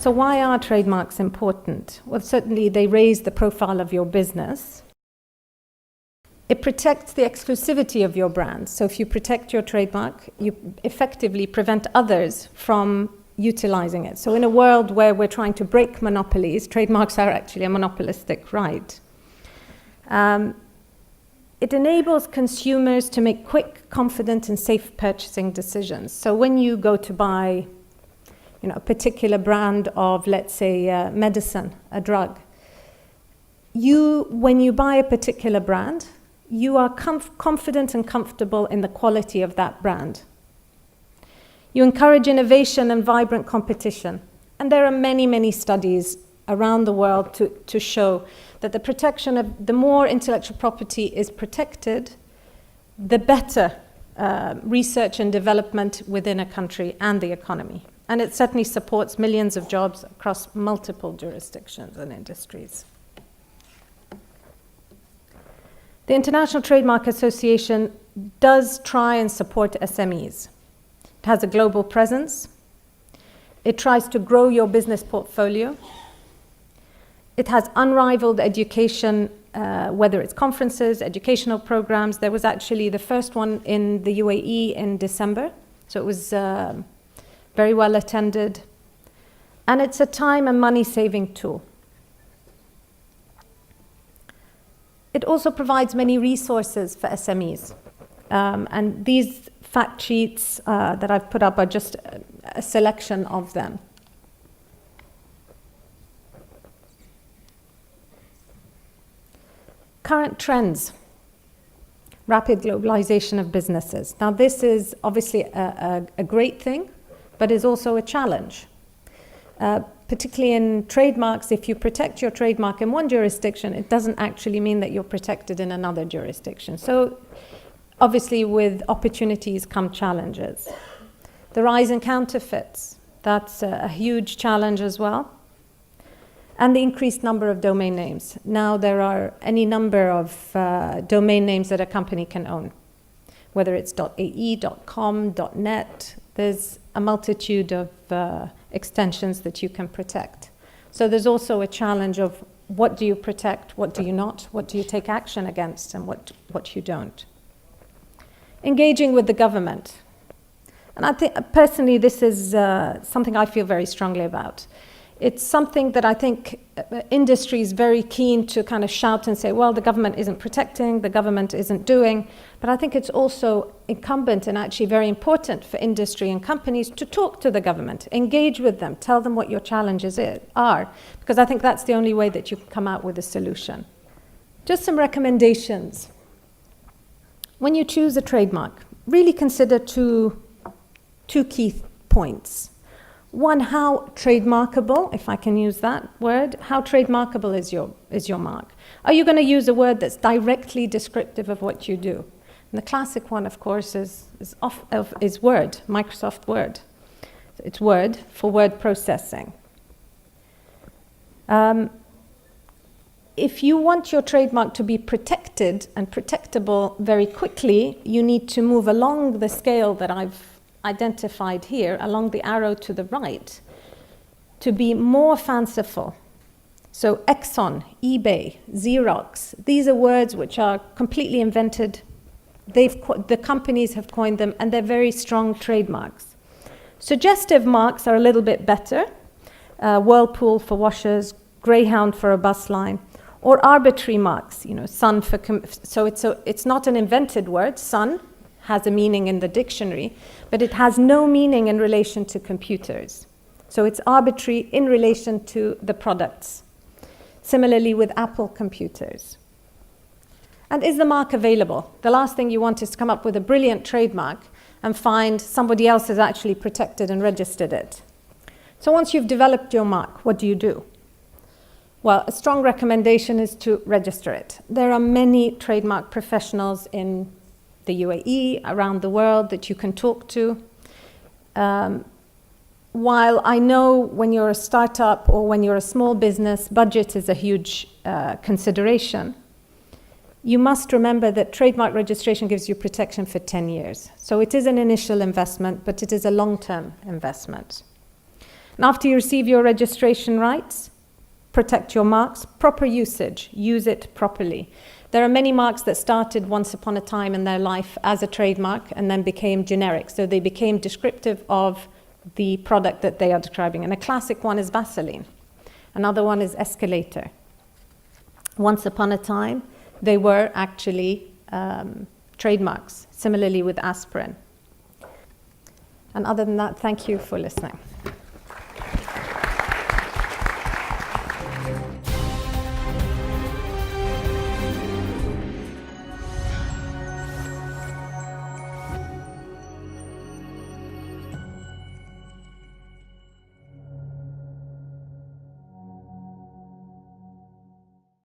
So why are trademarks important? Well, certainly they raise the profile of your business. It protects the exclusivity of your brand. So if you protect your trademark, you effectively prevent others from utilizing it. So in a world where we're trying to break monopolies, trademarks are actually a monopolistic right. It enables consumers to make quick, confident, and safe purchasing decisions. So when you go to buy, a particular brand of, let's say, medicine, a drug, when you buy a particular brand, you are confident and comfortable in the quality of that brand. You encourage innovation and vibrant competition. And there are many, many studies around the world to show that the more intellectual property is protected, the better research and development within a country and the economy. And it certainly supports millions of jobs across multiple jurisdictions and industries. The International Trademark Association does try and support SMEs. It has a global presence. It tries to grow your business portfolio. It has unrivaled education, whether it's conferences, educational programs. There was actually the first one in the UAE in December, so it was very well attended. And it's a time and money-saving tool. It also provides many resources for SMEs. And these fact sheets that I've put up are just a selection of them. Current trends. Rapid globalization of businesses. Now this is obviously a great thing, but is also a challenge. Particularly in trademarks, if you protect your trademark in one jurisdiction, it doesn't actually mean that you're protected in another jurisdiction. So obviously with opportunities come challenges. The rise in counterfeits, that's a huge challenge as well. And the increased number of domain names. Now there are any number of domain names that a company can own, whether it's .ae, .com, .net. There's a multitude of extensions that you can protect. So there's also a challenge of what do you protect, what do you not, what do you take action against, and what you don't. Engaging with the government. And I think, personally, this is something I feel very strongly about. It's something that I think industry is very keen to kind of shout and say, well, the government isn't protecting, the government isn't doing. But I think it's also incumbent and actually very important for industry and companies to talk to the government, engage with them, tell them what your challenges are, because I think that's the only way that you can come out with a solution. Just some recommendations. When you choose a trademark, really consider two key points. One, how trademarkable, if I can use that word, how trademarkable is your mark? Are you going to use a word that's directly descriptive of what you do? And the classic one, of course, is Word, Microsoft Word. It's Word for word processing. If you want your trademark to be protected and protectable very quickly, you need to move along the scale that I've identified here, along the arrow to the right, to be more fanciful. So Exxon, eBay, Xerox, these are words which are completely invented. The companies have coined them, and they're very strong trademarks. Suggestive marks are a little bit better. Whirlpool for washers, Greyhound for a bus line, or arbitrary marks, sun for, so it's not an invented word. Sun has a meaning in the dictionary, but it has no meaning in relation to computers. So it's arbitrary in relation to the products. Similarly with Apple computers. And is the mark available? The last thing you want is to come up with a brilliant trademark and find somebody else has actually protected and registered it. So once you've developed your mark, what do you do? Well, a strong recommendation is to register it. There are many trademark professionals in the UAE, around the world that you can talk to. While I know when you're a startup or when you're a small business, budget is a huge consideration, you must remember that trademark registration gives you protection for 10 years. So it is an initial investment, but it is a long-term investment. And after you receive your registration rights, protect your marks, proper usage, use it properly. There are many marks that started once upon a time in their life as a trademark and then became generic. So they became descriptive of the product that they are describing. And a classic one is Vaseline. Another one is escalator. Once upon a time, they were actually trademarks, similarly with aspirin. And other than that, thank you for listening.